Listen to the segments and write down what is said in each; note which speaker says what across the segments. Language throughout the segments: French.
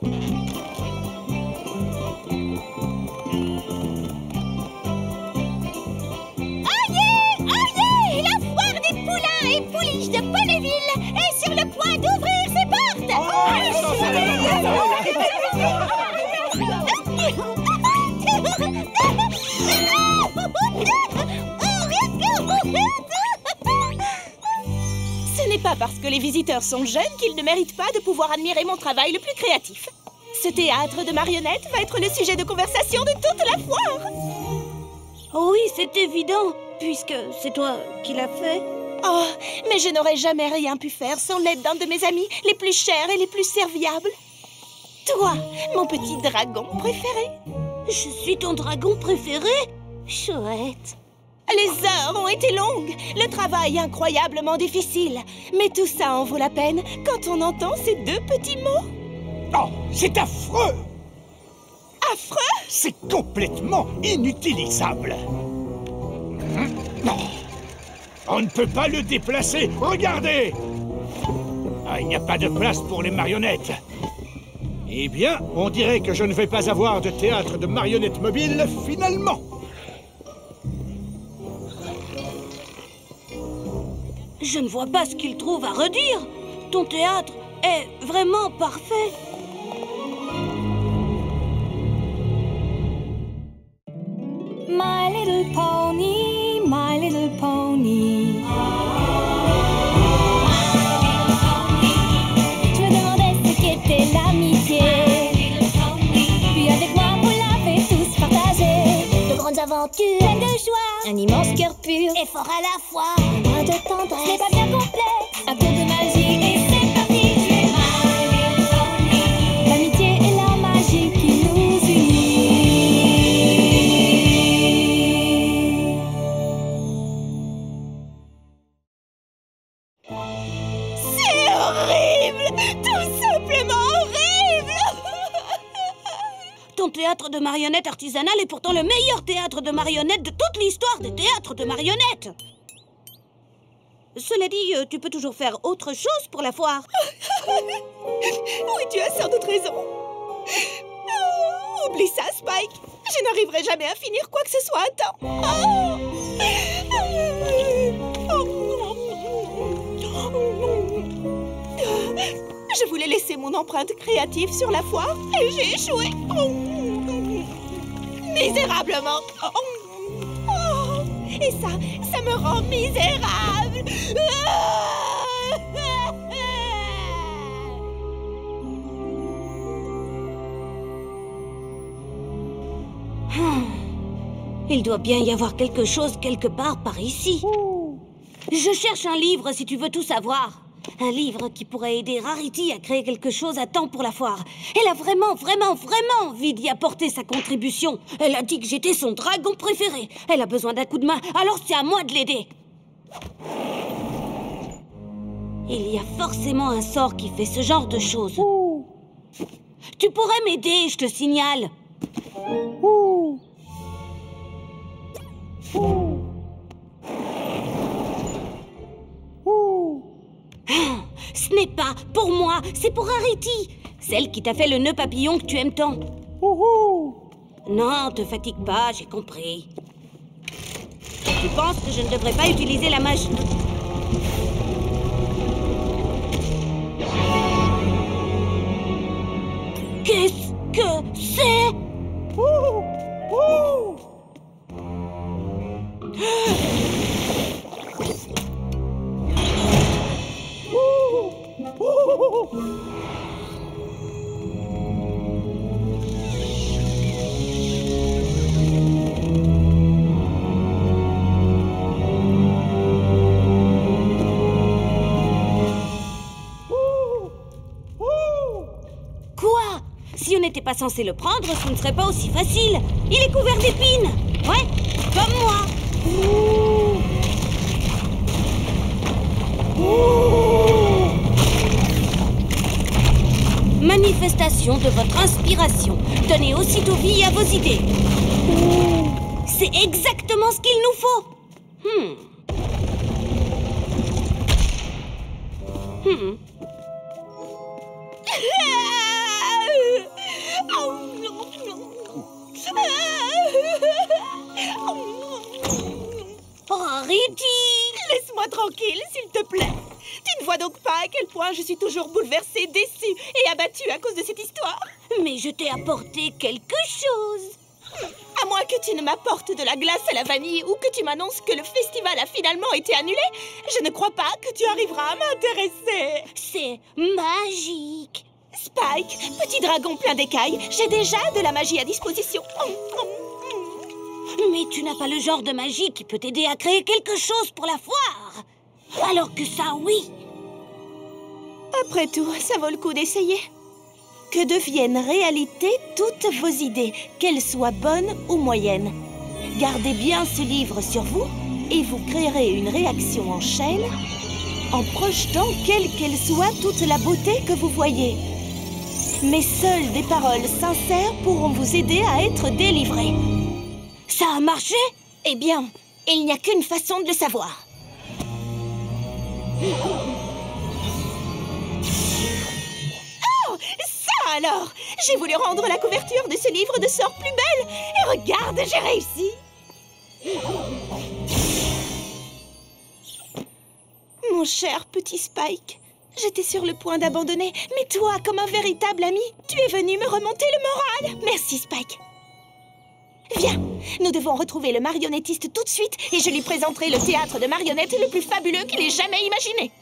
Speaker 1: Oyez! La foire des poulains et pouliches de Ponneville est sur le point d'ouvrir ses portes!
Speaker 2: Ce n'est pas parce que les visiteurs sont jeunes qu'ils ne méritent pas de pouvoir admirer mon travail le plus créatif. Ce théâtre de marionnettes va être le sujet de conversation de toute la foire.
Speaker 3: Oh oui, c'est évident, puisque c'est toi qui l'as fait.
Speaker 2: Oh, mais je n'aurais jamais rien pu faire sans l'aide d'un de mes amis les plus chers et les plus serviables. Toi, mon petit dragon préféré.
Speaker 3: Je suis ton dragon préféré? Chouette.
Speaker 2: Les heures ont été longues, le travail incroyablement difficile. Mais tout ça en vaut la peine quand on entend ces deux petits mots.
Speaker 4: Oh, c'est affreux!
Speaker 2: Affreux?
Speaker 4: C'est complètement inutilisable. Non. On ne peut pas le déplacer. Regardez! Ah, il n'y a pas de place pour les marionnettes. Eh bien, on dirait que je ne vais pas avoir de théâtre de marionnettes mobiles finalement.
Speaker 3: Je ne vois pas ce qu'il trouve à redire. Ton théâtre est vraiment parfait.
Speaker 5: My little pony, my little pony. Je me demandais ce qu'était l'amitié. Puis avec moi, vous l'avez tous partagé.
Speaker 1: De grandes aventures,
Speaker 5: Pleine de joie,
Speaker 1: un immense cœur pur,
Speaker 5: et fort à la fois.
Speaker 1: un brin de
Speaker 5: Ce n'est
Speaker 1: tendresse.
Speaker 5: pas bien complexe, un tour de magie et c'est parti. L'amitié est la magie qui nous unit.
Speaker 2: C'est horrible! Tout simplement horrible!
Speaker 3: Ton théâtre de marionnettes artisanal est pourtant le meilleur théâtre de marionnettes de toute l'histoire des théâtres de marionnettes. Cela dit, tu peux toujours faire autre chose pour la foire.
Speaker 2: Oui, tu as sans doute raison. Oh, oublie ça, Spike. Je n'arriverai jamais à finir quoi que ce soit à temps. Je voulais laisser mon empreinte créative sur la foire et j'ai échoué. Misérablement. Et ça me rend misérable.
Speaker 3: Il doit bien y avoir quelque chose quelque part par ici. Je cherche un livre si tu veux tout savoir. Un livre qui pourrait aider Rarity à créer quelque chose à temps pour la foire. Elle a vraiment envie d'y apporter sa contribution. Elle a dit que j'étais son dragon préféré. Elle a besoin d'un coup de main, alors c'est à moi de l'aider. Il y a forcément un sort qui fait ce genre de choses. Tu pourrais m'aider, je te signale. Ce n'est pas pour moi, c'est pour Rarity, celle qui t'a fait le nœud papillon que tu aimes tant. Non, te fatigue pas, j'ai compris. Tu penses que je ne devrais pas utiliser la magie? Qu'est-ce que c'est? Quoi? Si on n'était pas censé le prendre, ce ne serait pas aussi facile. Il est couvert d'épines. Ouais, comme moi. Manifestation de votre inspiration. Donnez aussitôt vie à vos idées. C'est exactement ce qu'il nous faut.
Speaker 2: laisse-moi tranquille, s'il te plaît. Tu ne vois donc pas à quel point je suis toujours bouleversée, déçue et abattue à cause de cette histoire?
Speaker 3: Mais je t'ai apporté quelque chose.
Speaker 2: À moins que tu ne m'apportes de la glace à la vanille ou que tu m'annonces que le festival a finalement été annulé, je ne crois pas que tu arriveras à m'intéresser.
Speaker 3: C'est magique.
Speaker 2: Spike, petit dragon plein d'écailles, j'ai déjà de la magie à disposition.
Speaker 3: Mais tu n'as pas le genre de magie qui peut t'aider à créer quelque chose pour la foire. Alors que ça, oui.
Speaker 2: Après tout, ça vaut le coup d'essayer. Que deviennent réalité toutes vos idées, qu'elles soient bonnes ou moyennes. Gardez bien ce livre sur vous et vous créerez une réaction en chaîne en projetant, quelle qu'elle soit, toute la beauté que vous voyez. Mais seules des paroles sincères pourront vous aider à être délivrés.
Speaker 3: Ça a marché?
Speaker 2: Eh bien, il n'y a qu'une façon de le savoir. Oh, ça alors! J'ai voulu rendre la couverture de ce livre de sorts plus belle. Et regarde, j'ai réussi! Mon cher petit Spike, j'étais sur le point d'abandonner, mais toi, comme un véritable ami, tu es venu me remonter le moral. Merci, Spike. Viens, nous devons retrouver le marionnettiste tout de suite et je lui présenterai le théâtre de marionnettes le plus fabuleux qu'il ait jamais imaginé.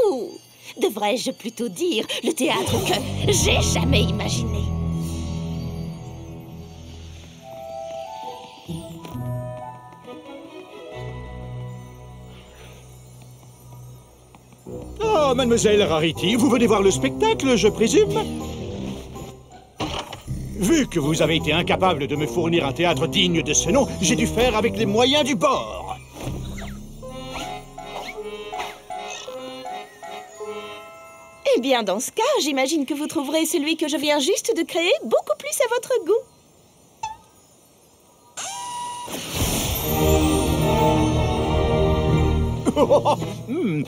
Speaker 2: Ou devrais-je plutôt dire le théâtre que j'ai jamais imaginé.
Speaker 4: Oh, mademoiselle Rarity, vous venez voir le spectacle, je présume? Vu que vous avez été incapable de me fournir un théâtre digne de ce nom, j'ai dû faire avec les moyens du bord.
Speaker 2: Eh bien, dans ce cas, j'imagine que vous trouverez celui que je viens juste de créer beaucoup plus à votre goût.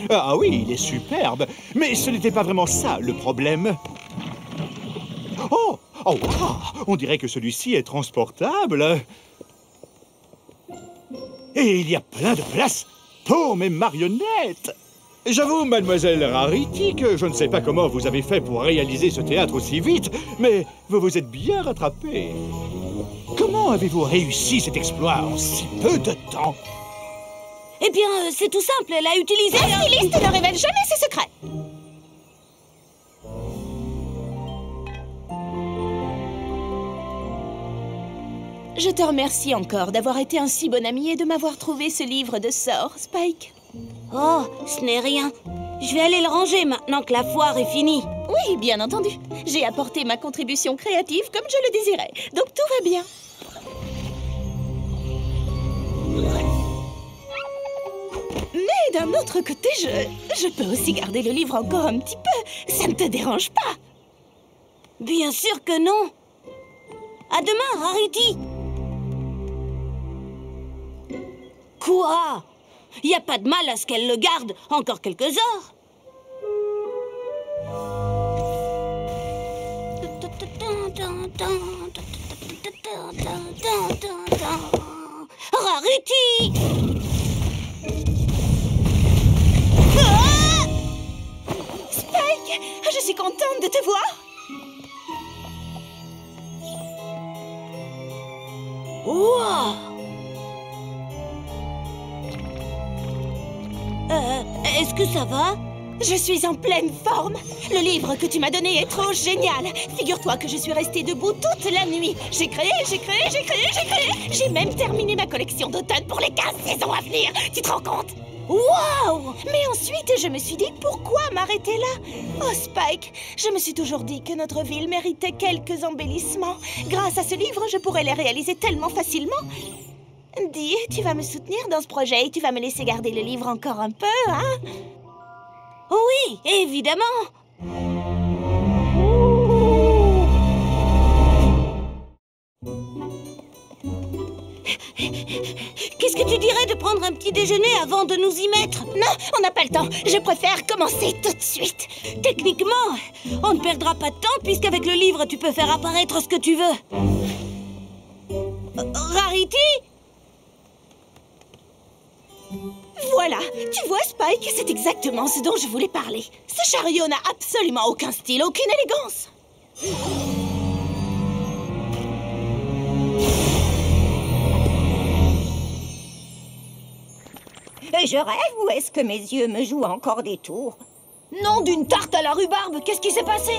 Speaker 4: Ah oui, il est superbe. Mais ce n'était pas vraiment ça, le problème. Oh, wow, on dirait que celui-ci est transportable. Et il y a plein de place pour mes marionnettes. J'avoue, mademoiselle Rarity, que je ne sais pas comment vous avez fait pour réaliser ce théâtre aussi vite, mais vous vous êtes bien rattrapée. Comment avez-vous réussi cet exploit en si peu de temps?
Speaker 3: Eh bien, c'est tout simple, elle a utilisé...
Speaker 2: La styliste ne révèle jamais ses secrets. Je te remercie encore d'avoir été un si bon ami et de m'avoir trouvé ce livre de sorts, Spike.
Speaker 3: Oh, ce n'est rien. Je vais aller le ranger maintenant que la foire est finie.
Speaker 2: Oui, bien entendu. J'ai apporté ma contribution créative comme je le désirais, donc tout va bien. Mais d'un autre côté, je peux aussi garder le livre encore un petit peu. Ça ne te dérange pas?
Speaker 3: Bien sûr que non. À demain, Rarity. Quoi? Y a pas de mal à ce qu'elle le garde encore quelques heures. Rarity!
Speaker 2: Ah! Spike, je suis contente de te voir.
Speaker 3: Wow! Est-ce que ça va?
Speaker 2: Je suis en pleine forme. Le livre que tu m'as donné est trop génial. Figure-toi que je suis restée debout toute la nuit. J'ai créé. J'ai même terminé ma collection d'automne pour les 15 saisons à venir. Tu te rends compte? Waouh! Mais ensuite, je me suis dit, pourquoi m'arrêter là? Oh, Spike, je me suis toujours dit que notre ville méritait quelques embellissements. Grâce à ce livre, je pourrais les réaliser tellement facilement. Dis, tu vas me soutenir dans ce projet et tu vas me laisser garder le livre encore un peu, hein?
Speaker 3: Oui, évidemment. Qu'est-ce que tu dirais de prendre un petit déjeuner avant de nous y mettre?
Speaker 2: Non, on n'a pas le temps. Je préfère commencer tout de suite.
Speaker 3: Techniquement, on ne perdra pas de temps puisqu'avec le livre, tu peux faire apparaître ce que tu veux. Rarity?
Speaker 2: Voilà! voilà. Tu vois, Spike, c'est exactement ce dont je voulais parler. Ce chariot n'a absolument aucun style, aucune élégance.
Speaker 1: Je rêve ou est-ce que mes yeux me jouent encore des tours?
Speaker 3: Nom d'une tarte à la rhubarbe, qu'est-ce qui s'est passé?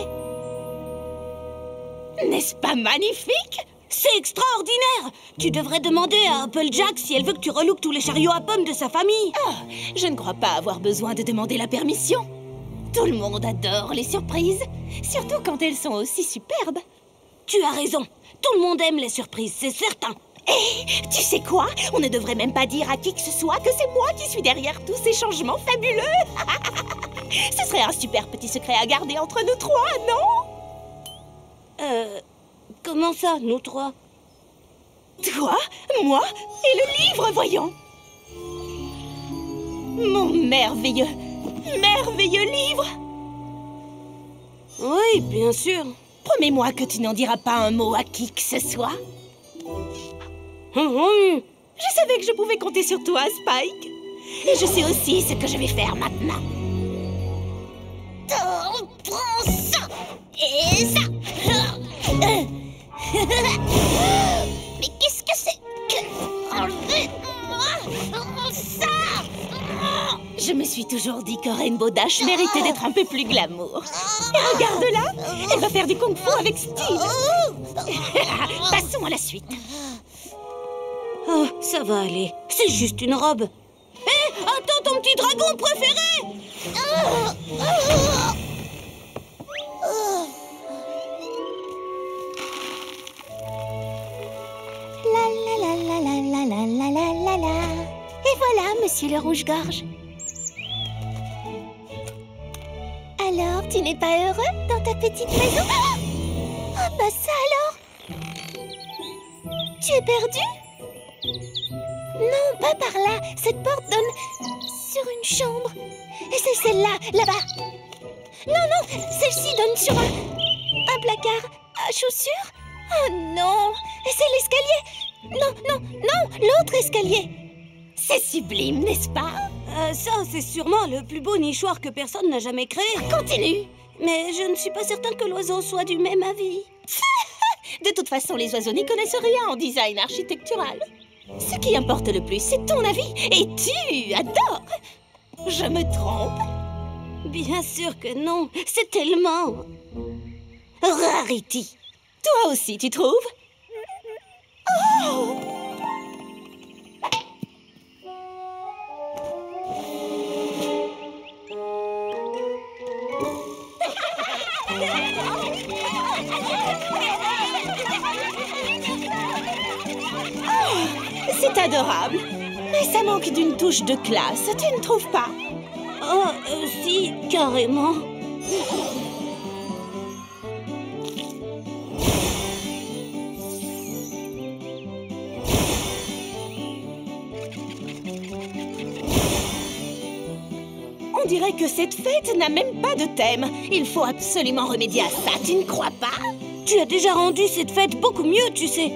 Speaker 2: N'est-ce pas magnifique?
Speaker 3: C'est extraordinaire! Tu devrais demander à Applejack si elle veut que tu relooks tous les chariots à pommes de sa famille.
Speaker 2: Oh, je ne crois pas avoir besoin de demander la permission. Tout le monde adore les surprises, surtout quand elles sont aussi superbes.
Speaker 3: Tu as raison, tout le monde aime les surprises, c'est certain.
Speaker 2: Et tu sais quoi? On ne devrait même pas dire à qui que ce soit que c'est moi qui suis derrière tous ces changements fabuleux. Ce serait un super petit secret à garder entre nous trois, non?
Speaker 3: Comment ça, nous trois?
Speaker 2: Toi, moi et le livre, voyons. Mon merveilleux livre.
Speaker 3: Oui, bien sûr.
Speaker 2: Promets-moi que tu n'en diras pas un mot à qui que ce soit. Je savais que je pouvais compter sur toi, Spike. Et je sais aussi ce que je vais faire maintenant.
Speaker 1: Prends ça et ça. Mais qu'est-ce que c'est que... Enlevez-moi ça.
Speaker 2: Je me suis toujours dit que Rainbow Dash méritait d'être un peu plus glamour. Et regarde-la, elle va faire du kung-fu avec style. Passons à la suite.
Speaker 3: Oh, ça va aller. C'est juste une robe. Hé, attends ton petit dragon préféré!
Speaker 1: La la la la la la la la la la. Et voilà, monsieur le rouge-gorge. Alors, tu n'es pas heureux dans ta petite maison? Ah bah ça alors! Tu es perdu? Non, pas par là. Cette porte donne sur une chambre. Et c'est celle-là, là-bas. Non, celle-ci donne sur un placard à chaussures. Oh non, et c'est l'escalier. Non, l'autre escalier.
Speaker 2: C'est sublime, n'est-ce pas?
Speaker 3: Ça, c'est sûrement le plus beau nichoir que personne n'a jamais créé.
Speaker 2: Continue.
Speaker 3: Mais je ne suis pas certain que l'oiseau soit du même avis.
Speaker 2: De toute façon, les oiseaux n'y connaissent rien en design architectural. Ce qui importe le plus, c'est ton avis. Et tu adores. Je me trompe?
Speaker 3: Bien sûr que non. C'est tellement... Rarity.
Speaker 2: Toi aussi, tu trouves? Oh! C'est adorable. Mais ça manque d'une touche de classe, tu ne trouves pas?
Speaker 3: Oh, si, carrément.
Speaker 2: On dirait que cette fête n'a même pas de thème. Il faut absolument remédier à ça, tu ne crois pas?
Speaker 3: Tu as déjà rendu cette fête beaucoup mieux, tu sais.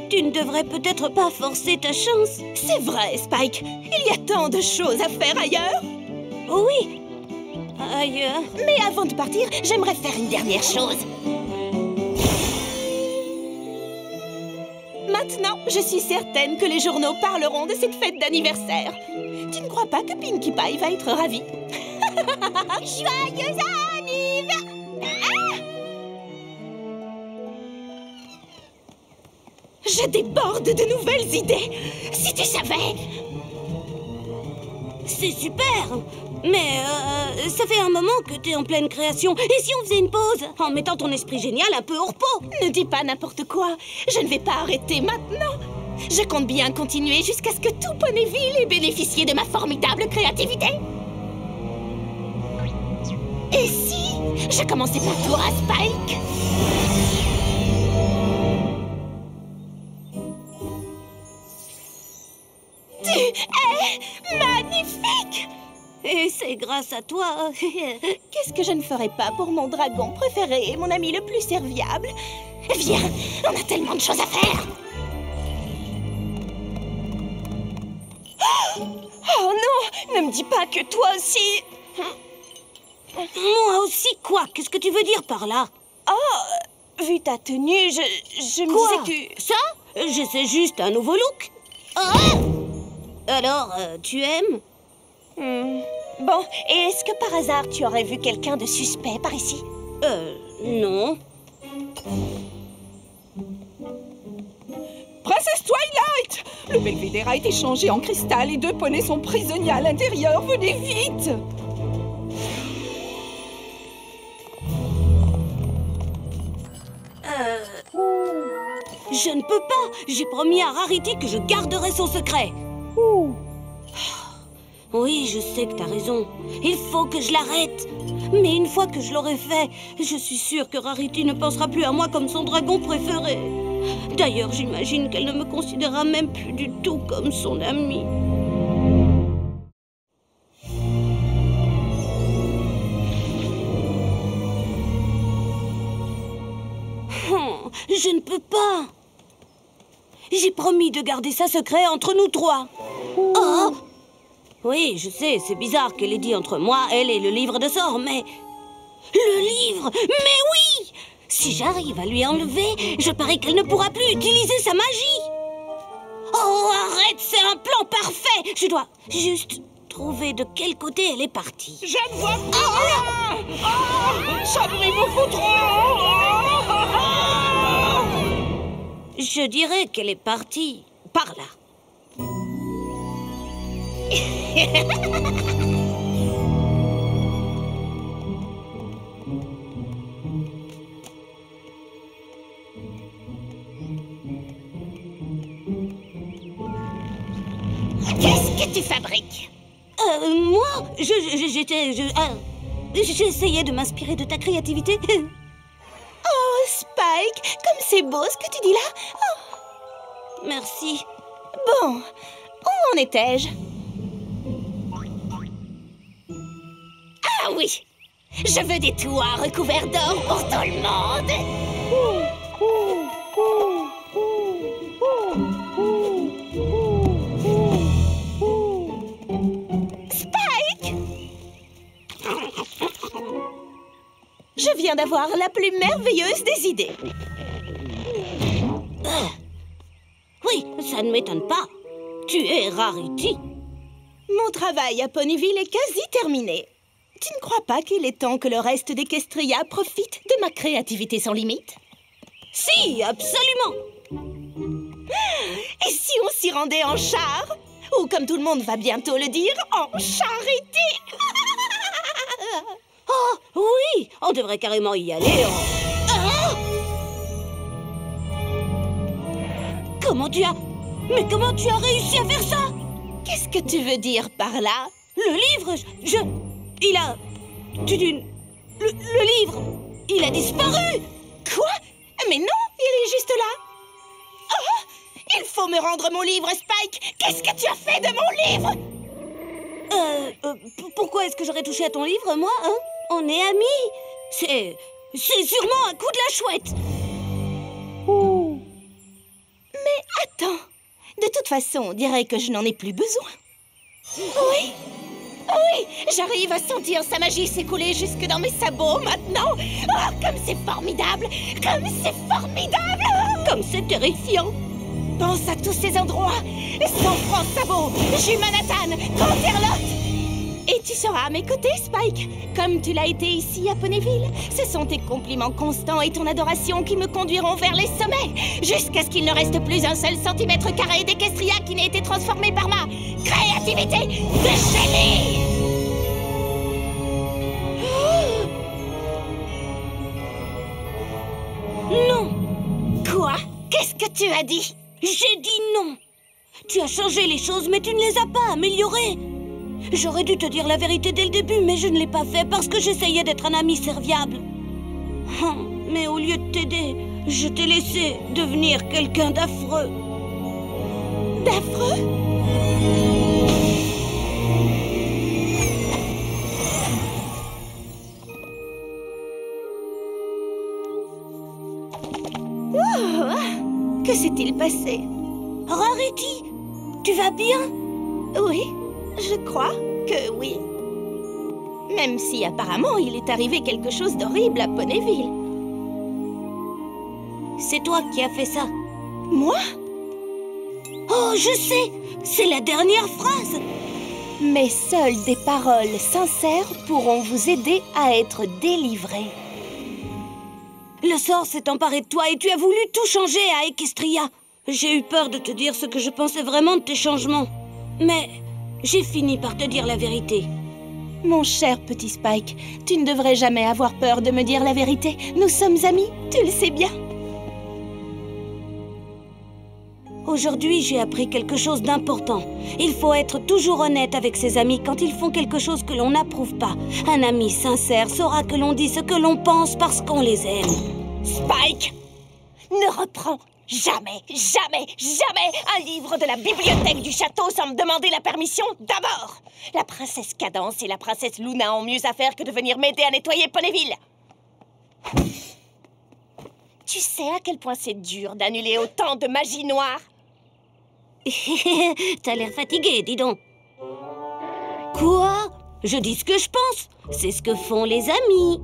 Speaker 3: Tu ne devrais peut-être pas forcer ta chance.
Speaker 2: C'est vrai, Spike. Il y a tant de choses à faire ailleurs.
Speaker 3: Oui, ailleurs.
Speaker 2: Mais avant de partir, j'aimerais faire une dernière chose. Maintenant, je suis certaine que les journaux parleront de cette fête d'anniversaire. Tu ne crois pas que Pinkie Pie va être ravie?
Speaker 1: Joyeux anniversaire!
Speaker 2: Je déborde de nouvelles idées. Si tu savais.
Speaker 3: C'est super. Mais ça fait un moment que t'es en pleine création. Et si on faisait une pause, en mettant ton esprit génial un peu au repos?
Speaker 2: Ne dis pas n'importe quoi. Je ne vais pas arrêter maintenant. Je compte bien continuer jusqu'à ce que tout Ponyville ait bénéficié de ma formidable créativité. Et si je commençais par toi, Spike? Tu es magnifique!
Speaker 3: Et c'est grâce à toi.
Speaker 2: Qu'est-ce que je ne ferais pas pour mon dragon préféré et mon ami le plus serviable? Viens, on a tellement de choses à faire! Oh, non, ne me dis pas que toi aussi...
Speaker 3: Moi aussi, quoi? Qu'est-ce que tu veux dire par là?
Speaker 2: Oh, vu ta tenue, je me
Speaker 3: Quoi?
Speaker 2: disais que...
Speaker 3: Ça? J'essaie juste un nouveau look. Alors, tu aimes?
Speaker 2: Bon, et est-ce que par hasard tu aurais vu quelqu'un de suspect par ici?
Speaker 3: Non.
Speaker 6: Princesse Twilight! Le belvédère a été changé en cristal et 2 poneys sont prisonniers à l'intérieur. Venez vite!
Speaker 3: Je ne peux pas. J'ai promis à Rarity que je garderai son secret. Oui, je sais que t'as raison. Il faut que je l'arrête. Mais une fois que je l'aurai fait, je suis sûre que Rarity ne pensera plus à moi comme son dragon préféré. D'ailleurs, j'imagine qu'elle ne me considérera même plus du tout comme son amie. Je ne peux pas. J'ai promis de garder ça secret entre nous 3. Oh! Oui, je sais, c'est bizarre qu'elle ait dit entre moi, elle et le livre de sorts, mais... Le livre! Mais oui! Si j'arrive à lui enlever, je parie qu'elle ne pourra plus utiliser sa magie. Oh, arrête, c'est un plan parfait! Je dois juste trouver de quel côté elle est partie.
Speaker 6: Je ne vois plus rien! Ça brille beaucoup trop!
Speaker 3: Je dirais qu'elle est partie par là.
Speaker 2: Qu'est-ce que tu fabriques?
Speaker 3: Moi, j'essayais de m'inspirer de ta créativité.
Speaker 2: Oh, Spike, comme c'est beau ce que tu dis là. Oh.
Speaker 3: Merci.
Speaker 2: Bon, où en étais-je? Ah oui, je veux des toits recouverts d'or pour tout le monde. Spike! Je viens d'avoir la plus merveilleuse des idées.
Speaker 3: Oui, ça ne m'étonne pas. Tu es Rarity.
Speaker 2: Mon travail à Ponyville est quasi terminé. Tu ne crois pas qu'il est temps que le reste d'Equestria profite de ma créativité sans limite?
Speaker 3: Si, absolument.
Speaker 2: Et si on s'y rendait en char? Ou comme tout le monde va bientôt le dire, en charité?
Speaker 3: Oh, oui, on devrait carrément y aller. Comment tu as... Mais comment tu as réussi à faire ça?
Speaker 2: Qu'est-ce que tu veux dire par là?
Speaker 3: Le livre, il a... Le livre, il a disparu.
Speaker 2: Quoi? Mais non, il est juste là. Oh, il faut me rendre mon livre, Spike. Qu'est-ce que tu as fait de mon livre?
Speaker 3: Pourquoi est-ce que j'aurais touché à ton livre, moi, hein? On est amis. C'est sûrement un coup de la chouette.
Speaker 2: Mais attends. De toute façon, on dirait que je n'en ai plus besoin. Oui. Oui, j'arrive à sentir sa magie s'écouler jusque dans mes sabots maintenant. Oh, comme c'est formidable. Comme c'est formidable.
Speaker 3: Comme c'est terrifiant.
Speaker 2: Pense à tous ces endroits. San Fran Sabot, Jumanathan, Canterlot. Et tu seras à mes côtés, Spike. Comme tu l'as été ici à Ponyville. Ce sont tes compliments constants et ton adoration qui me conduiront vers les sommets. Jusqu'à ce qu'il ne reste plus un seul centimètre carré d'Equestria qui n'ait été transformé par ma créativité de génie.
Speaker 3: Non.
Speaker 2: Quoi? Qu'est-ce que tu as dit?
Speaker 3: J'ai dit non. Tu as changé les choses, mais tu ne les as pas améliorées. J'aurais dû te dire la vérité dès le début, mais je ne l'ai pas fait parce que j'essayais d'être un ami serviable. Mais au lieu de t'aider, je t'ai laissé devenir quelqu'un d'affreux.
Speaker 2: D'affreux? Oh, que s'est-il passé?
Speaker 3: Rarity, tu vas bien?
Speaker 2: Oui, Je crois que oui. Même si apparemment il est arrivé quelque chose d'horrible à Ponyville.
Speaker 3: C'est toi qui as fait ça.
Speaker 2: Moi?
Speaker 3: Oh, je sais! C'est la dernière phrase!
Speaker 2: Mais seules des paroles sincères pourront vous aider à être délivré.
Speaker 3: Le sort s'est emparé de toi et tu as voulu tout changer à Equestria. J'ai eu peur de te dire ce que je pensais vraiment de tes changements. Mais j'ai fini par te dire la vérité.
Speaker 2: Mon cher petit Spike, tu ne devrais jamais avoir peur de me dire la vérité. Nous sommes amis, tu le sais bien.
Speaker 3: Aujourd'hui, j'ai appris quelque chose d'important. Il faut être toujours honnête avec ses amis quand ils font quelque chose que l'on n'approuve pas. Un ami sincère saura que l'on dit ce que l'on pense parce qu'on les aime.
Speaker 2: Spike, ne reprends jamais, jamais, jamais un livre de la bibliothèque du château sans me demander la permission d'abord. La princesse Cadence et la princesse Luna ont mieux à faire que de venir m'aider à nettoyer Ponyville. Tu sais à quel point c'est dur d'annuler autant de magie noire?
Speaker 3: T'as l'air fatigué, dis donc. Quoi? Je dis ce que je pense. C'est ce que font les amis.